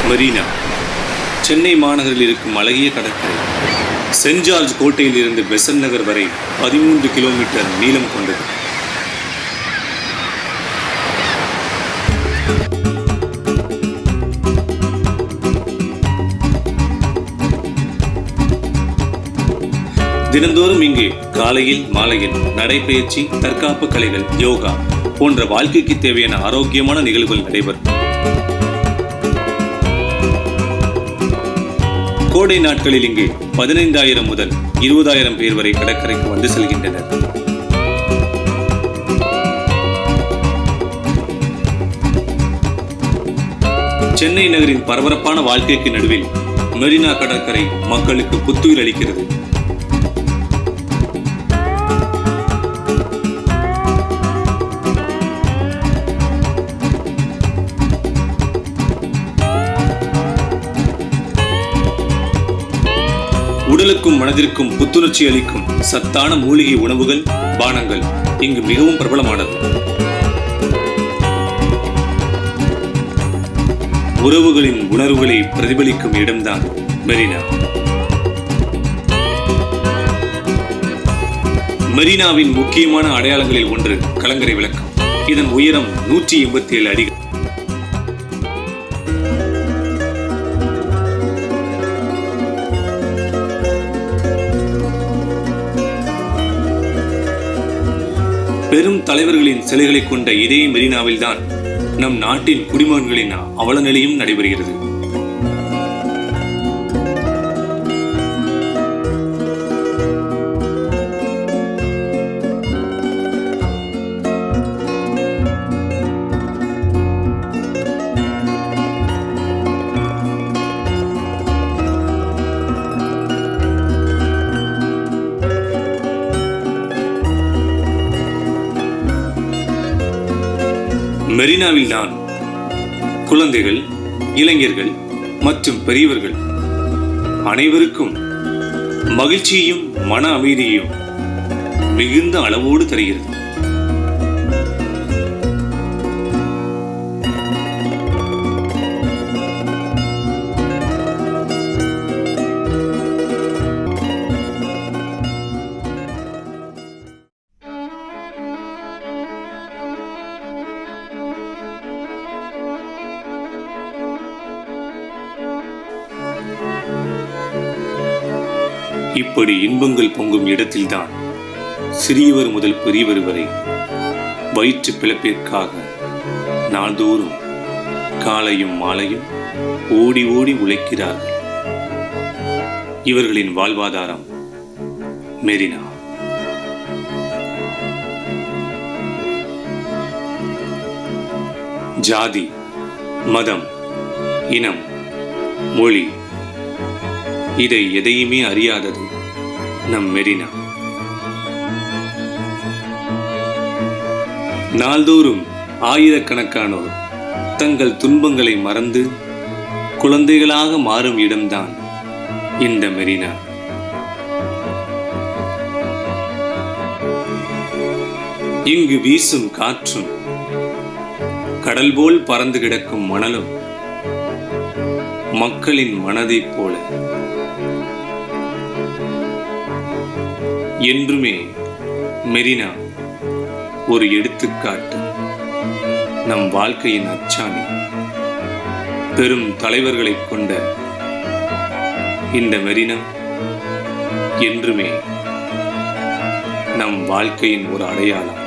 மெரினா சென்னை மாநகரில் இருக்கும் அழகிய கடற்கரை. சென்ட் ஜார்ஜ் கோட்டையில் இருந்து பெசன்ட் நகர் வரை 13 கிலோமீட்டர் நீளம் கொண்டது. தினந்தோறும் இங்கே காலையில் மாலையில் நடைபயிற்சி, தற்காப்பு கலைகள், யோகா போன்ற வாழ்க்கைக்கு தேவையான ஆரோக்கியமான நிகழ்வுகள் நடைபெறும். கோடை நாட்களில் இங்கு 15,000 முதல் 20,000 பேர் வரை கடற்கரைக்கு வந்து செல்கின்றனர். சென்னை நகரின் பரபரப்பான வாழ்க்கைக்கு நடுவில் மெரினா கடற்கரை மக்களுக்கு புத்துயிர் அளிக்கிறது. உடலுக்கும் மனதிற்கும் புத்துணர்ச்சி அளிக்கும் சத்தான மூலிகை உணவுகள், பானங்கள் இங்கு மிகவும் பிரபலமானது. உறவுகளின் உணர்வுகளை பிரதிபலிக்கும் இடம்தான் மெரினா. மெரினாவின் முக்கியமான அடையாளங்களில் ஒன்று கலங்கரை விளக்கம். இதன் உயரம் 187 அடிகள். பெரும் தலைவர்களின் சிலைகளை கொண்ட இதே மெரினாவில் தான் நம் நாட்டின் குடிமகன்களின் அவலநிலையும் நடைபெறுகிறது. மெரினாவில் தான் குழந்தைகள், இளைஞர்கள் மற்றும் பெரியவர்கள் அனைவருக்கும் மகிழ்ச்சியையும் மன அமைதியையும் மிகுந்த அளவோடு தருகிறது. இப்படி இன்பங்கள் பொங்கும் இடத்தில்தான் சிறியவர் முதல் பெரியவர் வரை வயிற்று பிழைப்பிற்காக நாள்தோறும் காலையும் மாலையும் ஓடி ஓடி உழைக்கிறார்கள். இவர்களின் வாழ்வாதாரம் மெரினா. ஜாதி, மதம், இனம், மொழி இதை எதையுமே அறியாதது நம் மெரினா. நாள்தோறும் ஆயிரக்கணக்கானோர் தங்கள் துன்பங்களை மறந்து குழந்தைகளாக மாறும் இடம்தான் இந்த மெரினா. இங்கு வீசும் காற்றும், கடல் போல் பறந்து கிடக்கும் மணலும் மக்களின் மனதைப் போல என்றுமே மெரினா ஒரு எடுத்துக்காட்டு. நம் வாழ்க்கையின் அச்சாணி. பெரும் தலைவர்களை கொண்ட இந்த மெரினா என்றுமே நம் வாழ்க்கையின் ஒரு அடையாளம்.